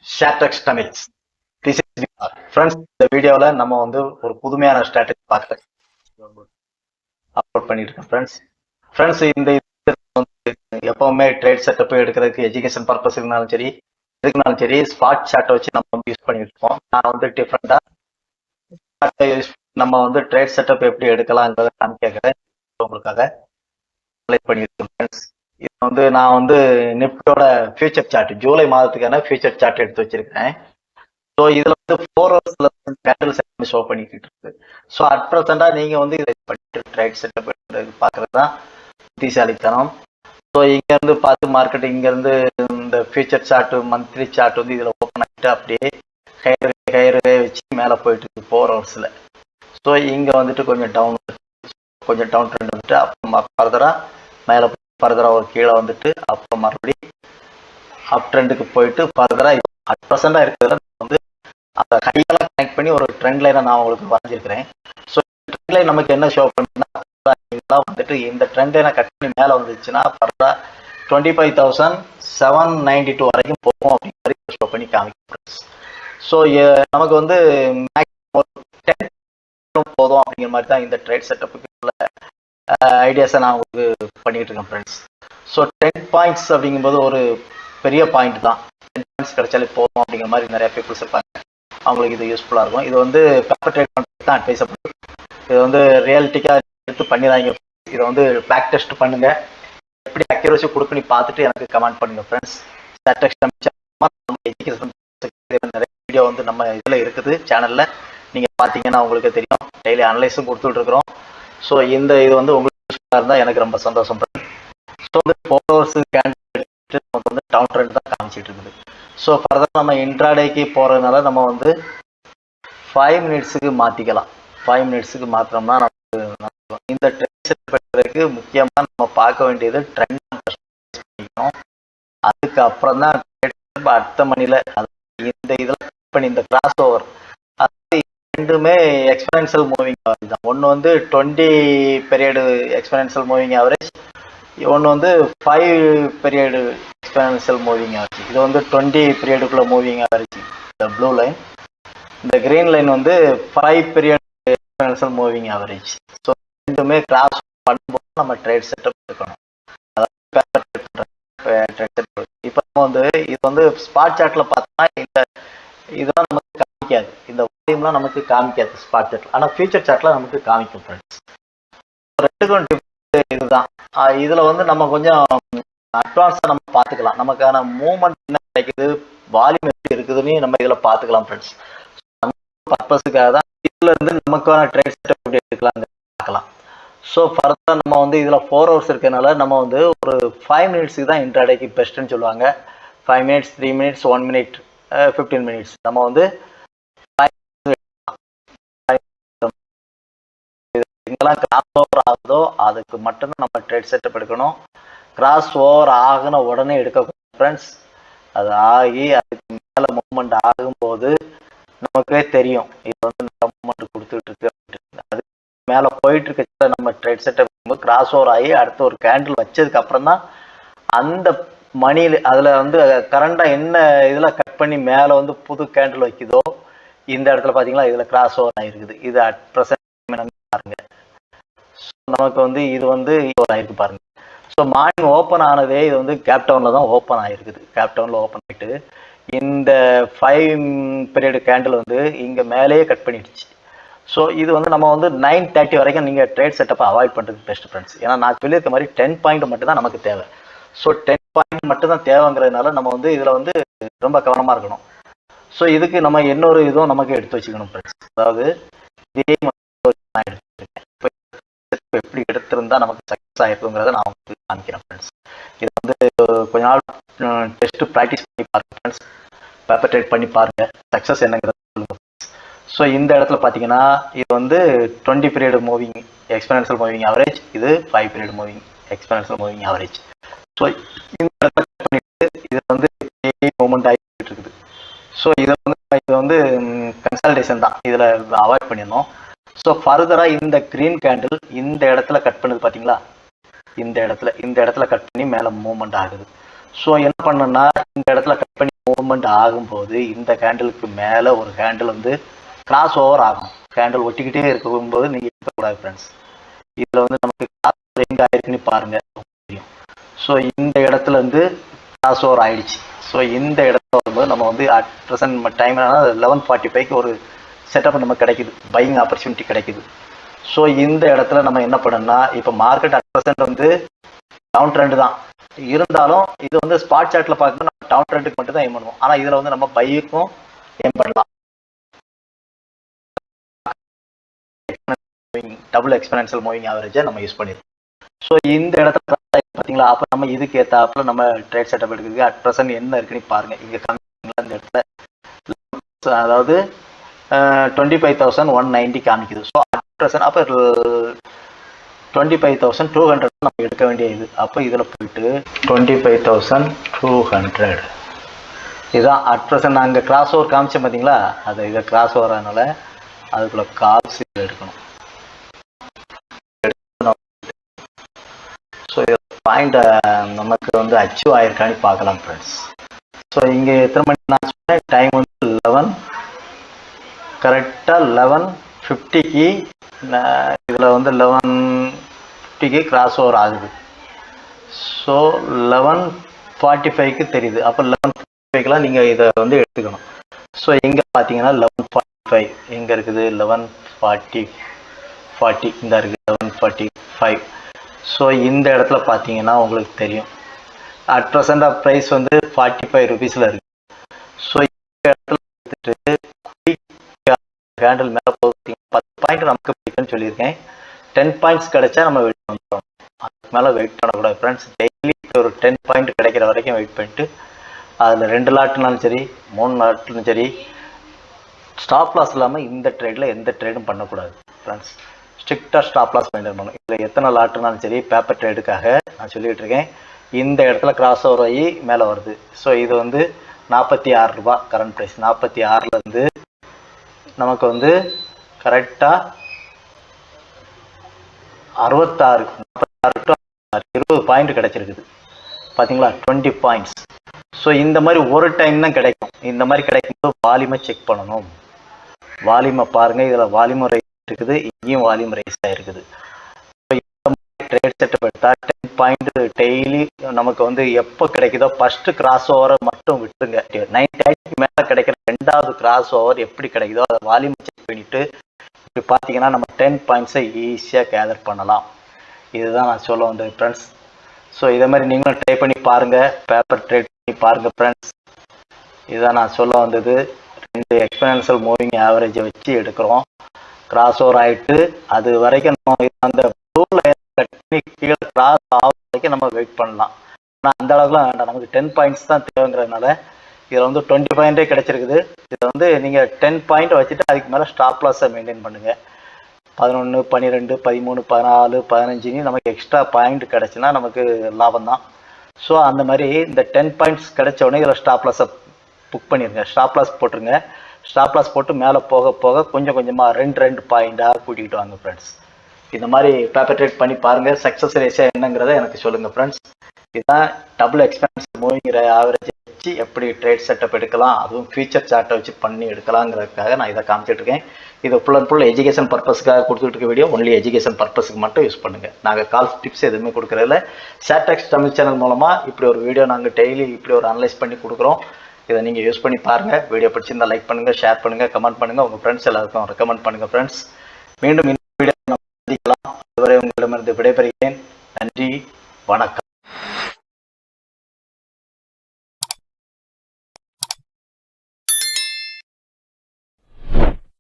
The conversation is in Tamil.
Shattex Tamils. This is VR. Friends, இந்த வீடியோல நம்ம வந்து ஒரு புதுமையான ஸ்ட்ராட்டஜி பார்க்க அப்லோட் பண்ணிட்டு இருக்கோம் ஃப்ரெண்ட்ஸ் இந்த எப்பவுமே ட்ரேட் செட்டப் எடுக்கிறதுக்கு எஜுகேஷன் பர்பஸ் இருந்தாலும் சரி எதுக்குனாலும் சரி ஸ்பாட் சார்ட்டை வச்சு நம்ம வந்து யூஸ் பண்ணிட்டு இருக்கோம். நான் வந்து டிஃப்ரெண்டா நம்ம வந்து ட்ரேட் செட்டப் எப்படி எடுக்கலாம்ன்றத நான் கேட்கிறேன் உங்களுக்காக பண்ணியிருக்கேன் ஃப்ரெண்ட்ஸ். இது வந்து நான் வந்து நிப்டோட ஃபியூச்சர் சார்ட் ஜூலை மாதத்துக்கான ஃபியூச்சர் சார்ட் எடுத்து வச்சிருக்கேன். ஸோ இதுல வந்து 4 ஹவர்ஸ்ல கேண்டில்ஸ் ஷோ பண்ணிக்கிட்டு இருக்கு. ஸோ அட் ப்ரெசென்டா நீங்க வந்து இதை பண்ணிட்டு ட்ரேட் செட்டப் பாக்குறது தான் புத்திசாலித்தனம். ஸோ இங்க இருந்து பார்த்து மார்க்கெட் இங்க இருந்து இந்த ஃபியூச்சர் சார்ட் மந்த்லி சார்ட் வந்து இதுல ஓப்பன் ஆகிட்டு அப்படியே ஹையர்வே வச்சு மேலே போயிட்டு இருக்கு 4 ஹவர்ஸ்ல. ஸோ இங்க வந்துட்டு கொஞ்சம் டவுன் ட்ரெண்ட் வந்துட்டு அப்புறம் ஃபர்தரா மேலே ஃபர்தரா ஒரு கீழே வந்துட்டு அப்புறம் மறுபடியும் அப் ட்ரெண்டுக்கு போயிட்டு ஃபர்தரா அட் ப்ரெசென்டா இருக்கிறதுல வந்து அந்த ஹையெல்லாம் கனெக்ட் பண்ணி ஒரு ட்ரெண்ட் லைனை நான் உங்களுக்கு வரைஞ்சிருக்கிறேன். ஸோ ட்ரெண்ட் லைன் நமக்கு என்ன ஷோ பண்ணுன்னா வந்துட்டு இந்த ட்ரெண்ட் லைனை கட் பண்ணி மேலே வந்துச்சுன்னா ஃபர்தரா 25,792 வரைக்கும் போகும் அப்படிங்கிற மாதிரி ஷோ பண்ணி காமிக்கும். ஸோ நமக்கு வந்து மேக்ஸிமம் 10 போதும் அப்படிங்கிற மாதிரி தான் இந்த ட்ரேட் செட்டப்புக்கு உள்ள ஐடியாஸை நான் உங்களுக்கு பண்ணிட்டு இருக்கேன் ஃப்ரெண்ட்ஸ். ஸோ 10 பாயிண்ட்ஸ் அப்படிங்கும்போது ஒரு பெரிய பாயிண்ட் தான். 10 பாயிண்ட்ஸ் கிடைச்சாலே போதும் அப்படிங்கிற மாதிரி நிறைய பீப்புள்ஸ் இருப்பாங்க. அவங்களுக்கு இது யூஸ்ஃபுல்லாக இருக்கும். இது வந்து பேப்பர் ட்ரேட் பண்ணுறது தான் அட்வைஸபிள். இது வந்து ரியாலிட்டிக்காக எடுத்து பண்ணிடாங்க. இதை வந்து பேக் டெஸ்ட் பண்ணுங்க. எப்படி அக்யூரசி கொடுக்குன்னு பார்த்துட்டு எனக்கு கமெண்ட் பண்ணுங்க ஃப்ரெண்ட்ஸ். நிறைய வீடியோ வந்து நம்ம இதில் இருக்குது சேனலில், நீங்கள் பார்த்தீங்கன்னா உங்களுக்கு தெரியும். டெய்லி அனலைஸும் கொடுத்துட்டு இருக்கிறோம். ஸோ இது வந்து உங்களுக்கு யூஸ்ஃபுல்லாக இருந்தால் எனக்கு ரொம்ப சந்தோஷம். ஸோ வந்து 4 ஹவர்ஸ் கேண்டில் நமக்கு வந்து டவுன் ட்ரெண்ட் தான் காமிச்சிட்டு இருக்குது. ஸோ ஃபர்தர் நம்ம இன்ட்ராடேக்கு போகிறதுனால நம்ம வந்து 5 மினிட்ஸுக்கு மாற்றிக்கலாம். 5 மினிட்ஸுக்கு மாற்றினோம்னா நமக்கு இந்த ட்ரெண்ட் செட் பண்ணுறதுக்கு முக்கியமாக நம்ம பார்க்க வேண்டியது ட்ரெண்ட் பண்ணிக்கணும். அதுக்கப்புறம் தான் அடுத்த மணியில் இந்த இதில் பண்ணி இந்த கிராஸ் ஓவர் அது ரெண்டுமே எக்ஸ்பெனன்ஷியல் மூவிங் ஆவரேஜ் தான். ஒன்று வந்து 20 பீரியடு எக்ஸ்பெனன்ஷியல் மூவிங் ஆவரேஜ், ஒன்று வந்து 5 பீரியடு எக்ஸ்பெனன்ஷியல் மூவிங் ஆவரேஜ். இது வந்து 20 பீரியடுக்குள்ள மூவிங் ஆவரேஜ் இந்த ப்ளூ லைன். இந்த கிரீன் லைன் வந்து 5 period exponential moving average. So ரெண்டுமே கிராஸ் பண்ணும்போது நம்ம ட்ரேட் செட்டப் எடுக்கணும். இப்போ நம்ம வந்து இது வந்து ஸ்பாட் சார்ட்ல பார்த்தோம்னா இதெல்லாம் நமக்கு காமிக்காது. இந்த வால்யூம்லாம் நமக்கு காமிக்காது ஸ்பாட் சார்ட்ல. ஆனால் ஃபியூச்சர் சார்ட்ல நமக்கு காமிக்கும் ஃப்ரெண்ட்ஸ். ரெண்டுக்கும் டிஃபரன்ஸ் இதுதான். இதுல வந்து நம்ம கொஞ்சம் அட்வான்ஸா நம்ம பார்த்துக்கலாம். நமக்கான மூவ்மெண்ட் என்ன கிடைக்குது, வால்யூம் எப்படி இருக்குதுன்னு நம்ம இதுல பார்த்துக்கலாம் ஃப்ரெண்ட்ஸ். அந்த பர்பஸுக்காக தான் இதுல இருந்து நமக்கான ட்ரேட் செட்டப் எப்படி எடுக்கலாம் பார்க்கலாம். ஸோ ஃபர்தர் நம்ம வந்து இதில் 4 ஹவர்ஸ் இருக்கிறதுனால நம்ம வந்து ஒரு 5 மினிட்ஸுக்கு தான் இன்ட்ராடேக்கு பெஸ்ட்டுன்னு சொல்லுவாங்க. 5 மினிட்ஸ், 3 மினிட்ஸ், 1 மினிட், 15 மினிட்ஸ் நம்ம வந்து எங்கெல்லாம் கிராஸ் ஓவர் ஆகுதோ அதுக்கு மட்டும்தான் நம்ம ட்ரேட் செட்டப் எடுக்கணும். கிராஸ் ஓவர் ஆகின உடனே எடுக்கக்கூடாது ஃப்ரெண்ட்ஸ். அது ஆகி அதுக்கு மேலே மூவ்மெண்ட் ஆகும்போது நமக்கே தெரியும் இது வந்து மூவ்மெண்ட் கொடுத்துட்டு இருக்கு. அது மேலே போயிட்டு இருக்க நம்ம ட்ரேட் செட்டப் கிராஸ் ஓவர் ஆகி அடுத்த ஒரு கேண்டில் வச்சதுக்கு அப்புறம் தான் அந்த மணியில் அதில் வந்து கரண்டாக என்ன இதில் கட் பண்ணி மேலே வந்து புது கேண்டில் வைக்குதோ இந்த இடத்துல பார்த்தீங்களா இதில் கிராஸ் ஓவர் ஆகிருக்குது. இது அட் ப்ரெசென்ட் பாருங்க. நமக்கு வந்து இது வந்து ஆயிருக்கு பாருங்க. ஸோ மார்னிங் ஓப்பன் ஆனதே இது வந்து கேப் டவுனில் தான் ஓப்பன் ஆகிருக்குது. கேப் டவுனில் ஓப்பன் ஆகிட்டு இந்த 5 பீரியட் கேண்டில் வந்து இங்கே மேலேயே கட் பண்ணிடுச்சு. ஸோ இது வந்து நம்ம வந்து 9:30 வரைக்கும் நீங்கள் ட்ரேட் செட்டப்பை அவாய்ட் பண்ணுறது பெஸ்ட் ஃப்ரெண்ட்ஸ். ஏன்னா நான் சொல்லியிருக்க மாதிரி 10 பாயிண்ட் மட்டும் தான் நமக்கு தேவை. ஸோ 10 பாயிண்ட் மட்டும் தான் தேவைங்கிறதுனால நம்ம வந்து இதில் வந்து ரொம்ப கவனமாக இருக்கணும். ஸோ இதுக்கு நம்ம இன்னொரு இதுவும் நமக்கு எடுத்து வச்சுக்கணும் ஃப்ரெண்ட்ஸ். அதாவது இதே நான் எடுத்துருக்கேன். எப்படி எடுத்திருந்தா நமக்கு சக்ஸஸ் ஆயிருக்குங்கிறத நான் உங்களுக்கு காமிக்கிறேன் ஃப்ரெண்ட்ஸ். இதை வந்து கொஞ்ச நாள் டெஸ்ட் ப்ராக்டிஸ் பண்ணி பாருங்க ஃப்ரெண்ட்ஸ். பேப்பர் ட்ரேட் பண்ணி பாருங்க, சக்ஸஸ் என்னங்கிறத சொல்லுங்க. ஸோ இந்த இடத்துல பார்த்தீங்கன்னா இது வந்து 20 period moving exponential moving average, இது 5 period moving exponential moving average. So இந்த இடத்துல பண்ணிட்டு இது வந்து மூவ்மெண்ட் ஆகிட்டு இருக்குது. ஸோ இது வந்து கன்சல்டேஷன் தான், இதில் அவாய்ட் பண்ணிடணும். ஸோ ஃபர்தராக இந்த கிரீன் கேண்டில் இந்த இடத்துல கட் பண்ணுது பார்த்தீங்களா, இந்த இடத்துல கட் பண்ணி மேலே மூவ்மெண்ட் ஆகுது. ஸோ என்ன பண்ணணும்னா இந்த இடத்துல கட் பண்ணி மூவ்மெண்ட் ஆகும்போது இந்த கேண்டிலுக்கு மேலே ஒரு கேண்டில் வந்து கிராஸ் ஓவர் ஆகும். கேண்டில் ஒட்டிக்கிட்டே இருக்கும்போது நீங்கள் இருக்கக்கூடாது ஃப்ரெண்ட்ஸ். இதில் வந்து நமக்கு கிராஸ் ஓவர் எங்கே ஆயிருக்குன்னு பாருங்க தெரியும். ஸோ இந்த இடத்துல இருந்து கிராஸ் ஓவர் ஆயிடுச்சு. ஸோ இந்த இடத்துல வரும்போது நம்ம வந்து அட் ப்ரெசன்ட் டைம் 11:45க்கு ஒரு செட்டப் நமக்கு கிடைக்குது, பையிங் ஆப்பர்ச்சுனிட்டி கிடைக்குது. ஸோ இந்த இடத்துல நம்ம என்ன பண்ணணும்னா இப்போ மார்க்கெட் அட் ப்ரெசன்ட் வந்து டவுன் ட்ரெண்ட் தான் இருந்தாலும் இது வந்து ஸ்பாட் சார்ட்ல பார்க்கணும், நம்ம டவுன் ட்ரெண்டுக்கு மட்டும் தான் எய்ம் பண்ணுவோம். ஆனால் இதில் வந்து நம்ம பைக்கும் எய்ம் பண்ணலாம். டபுள் எக்ஸ்பெனன்ஷியல் மூவிங் ஆவரேஜை நம்ம யூஸ் பண்ணிருக்கோம். ஸோ இந்த இடத்துல பார்த்தீங்களா, அப்போ நம்ம இதுக்கு ஏற்றாப்புல நம்ம ட்ரேட் செட்டப் எடுக்கிறதுக்கு அட் ப்ரெசன்ட் என்ன இருக்குன்னு பாருங்க. இங்கே காமிங்களா இந்த இடத்துல, அதாவது 25,190 காமிக்குது. ஸோ அட் ப்ரெசன்ட் அப்போ 25,200 நம்ம எடுக்க வேண்டிய இது. அப்போ இதில் போயிட்டு 25,200 இதுதான் அட் ப்ரெசன்ட். நான் இங்கே கிராஸ் ஓவர் காமிச்சேன் பார்த்தீங்களா, அது இதை கிராஸ் ஓவர் ஆனால அதுக்குள்ள கால்ஸ் எடுக்கணும். ஸோ பாயிண்ட் நமக்கு வந்து அச்சீவ் ஆயிருக்கான்னு பார்க்கலாம் ஃப்ரெண்ட்ஸ். ஸோ இங்கே எத்தனை மணி நான் சொன்னேன், டைம் வந்து 11 கரெக்டாக 11:50க்கு இதில் வந்து 11:50க்கு கிராஸ் ஓவர் ஆகுது. ஸோ 11:45க்கு தெரியுது. அப்போ 11:45க்கெலாம் நீங்கள் இதை வந்து எடுத்துக்கணும். ஸோ இங்கே பார்த்தீங்கன்னா 11:45 எங்கே இருக்குது, 11:40 இந்த இருக்குது 11:45. ஸோ இந்த இடத்துல பார்த்தீங்கன்னா உங்களுக்கு தெரியும் அட் ப்ரெசன்ட் ஆஃப் ப்ரைஸ் வந்து 45 ருபீஸில் இருக்குது. ஸோ இந்த இடத்துல எடுத்துட்டு கேண்டில் மேலே போகுது 10 பாயிண்ட் நமக்கு பிடிக்குன்னு சொல்லியிருக்கேன். 10 பாயிண்ட்ஸ் கிடைச்சா நம்ம வெயிட் பண்ணுறோம், அதுக்கு மேலே வெயிட் பண்ணக்கூடாது ஃப்ரெண்ட்ஸ். டெய்லி ஒரு 10 பாயிண்ட் கிடைக்கிற வரைக்கும் வெயிட் பண்ணிட்டு அதில் 2 லாட்னாலும் சரி 3 லாட்னாலும் சரி ஸ்டாப் லாஸ் இல்லாமல் இந்த ட்ரேடில் எந்த ட்ரேடும் பண்ணக்கூடாது ஃப்ரெண்ட்ஸ். ஸ்ட்ரிக்டாக ஸ்டாப் லாஸ் மெயின்டைன் பண்ணணும். இதில் எத்தனை லாட்டுனாலும் சரி பேப்பர் ட்ரேடுக்காக நான் சொல்லிகிட்டு இருக்கேன். இந்த இடத்துல கிராஸ் ஓவர் ஆகி மேலே வருது. ஸோ இது வந்து 46 ரூபா கரண்ட் ப்ரைஸ். 46லேருந்து நமக்கு வந்து கரெக்டாக 66 டு 20 பாயிண்ட் கிடைச்சிருக்குது பார்த்தீங்களா, 20 பாயிண்ட்ஸ். ஸோ இந்த மாதிரி ஒரு டைம் தான் கிடைக்கும். இந்த மாதிரி கிடைக்கும்போது வால்யூமை செக் பண்ணணும். வால்யூமை பாருங்கள், இதில் வால்யூம் ரைஸ் இருக்குது, இங்கேயும் வால்யூம் ரைஸ் ஆகிருக்குது. இந்த மாதிரி ட்ரேட் செட்டப் எடுத்தால் 10 பாயிண்ட் டெய்லி நமக்கு வந்து எப்போ கிடைக்குதோ ஃபர்ஸ்ட் கிராஸ் ஓவரை மட்டும் விட்டுருங்க. 90 மேலே கிடைக்கிற ரெண்டாவது கிராஸ் ஓவர் எப்படி கிடைக்குதோ அதை வால்யூம் செக் பண்ணிவிட்டு இப்படி பார்த்தீங்கன்னா நம்ம 10 பாயிண்ட்ஸை ஈஸியாக கேதர் பண்ணலாம். இதுதான் நான் சொல்ல வந்தது ஃப்ரெண்ட்ஸ். ஸோ இதை மாதிரி நீங்களும் ட்ரை பண்ணி பாருங்கள், பேப்பர் ட்ரேட் பண்ணி பாருங்கள் ஃப்ரெண்ட்ஸ். இதுதான் நான் சொல்ல வந்தது. 2 எக்ஸ்பெனன்ஷியல் மூவிங் ஆவரேஜை வச்சு எடுக்கிறோம். கிராஸ் ஓவர் ஆகிட்டு அது வரைக்கும் நம்ம அந்த ப்ளூ லைன் கீழே கிராஸ் ஆகிற வரைக்கும் நம்ம வெயிட் பண்ணலாம். ஆனால் அந்த அளவுக்குலாம் வேண்டாம், நமக்கு 10 பாயிண்ட்ஸ் தான் தேவைங்கிறதுனால இதில் வந்து 20 பாயிண்ட்டே கிடைச்சிருக்குது. இதில் வந்து நீங்கள் 10 பாயிண்ட் வச்சுட்டு அதுக்கு மேலே ஸ்டாப் லாஸை மெயின்டைன் பண்ணுங்கள். 11, 12, 13, 14, 15 நமக்கு எக்ஸ்ட்ரா பாயிண்ட் கிடச்சுன்னா நமக்கு லாபம் தான். ஸோ அந்த மாதிரி இந்த 10 பாயிண்ட்ஸ் கிடைச்ச உடனே இதில் ஸ்டாப் லாஸை புக் பண்ணிடுங்க, ஸ்டாப் லாஸ் போட்டுருங்க. ஸ்டாப் லாஸ் போட்டு மேலே போக போக கொஞ்சம் கொஞ்சமாக 2 பாயிண்டாக கூட்டிகிட்டு வாங்க ஃப்ரெண்ட்ஸ். இந்த மாதிரி பேப்பர் ட்ரேட் பண்ணி பாருங்கள். சக்ஸஸ் ரேஷியோ என்னங்கிறத எனக்கு சொல்லுங்கள் ஃப்ரெண்ட்ஸ். இதுதான் டபுள் எக்ஸ்பென்ஸ் மூவிங் ஆவரேஜ் வச்சு எப்படி ட்ரேட் செட்டப் எடுக்கலாம், அதுவும் ஃபியூச்சர் சார்ட்டை வச்சு பண்ணி எடுக்கலாங்கிறதுக்காக நான் இதை காமிச்சிட்ருக்கேன். இது ஃபுல் அண்ட் ஃபுல் எஜுகேஷன் பர்பஸ்க்காக கொடுத்துட்டு இருக்க வீடியோ. ஒன்லி எஜுகேஷன் பர்பஸுக்கு மட்டும் யூஸ் பண்ணுங்கள். நாங்கள் கால்ஸ் டிப்ஸ் எதுவுமே கொடுக்குறதில்ல. ஷேர்டெக்ஸ் தமிழ் சேனல் மூலமாக இப்படி ஒரு வீடியோ நாங்கள் டெய்லி இப்படி ஒரு அனலைஸ் பண்ணி கொடுக்குறோம். இதை நீங்கள் யூஸ் பண்ணி பாருங்கள். வீடியோ பிடிச்சிருந்தால் லைக் பண்ணுங்கள், ஷேர் பண்ணுங்கள், கமெண்ட் பண்ணுங்கள், உங்கள் ஃப்ரெண்ட்ஸ் எல்லாருக்கும் ரெக்கமெண்ட் பண்ணுங்கள் ஃப்ரெண்ட்ஸ். மீண்டும் இந்த வீடியோ நம்ம சந்திக்கலாம். அதுவரை உங்களிடமிருந்து விடைபெறுகிறேன். நன்றி, வணக்கம்.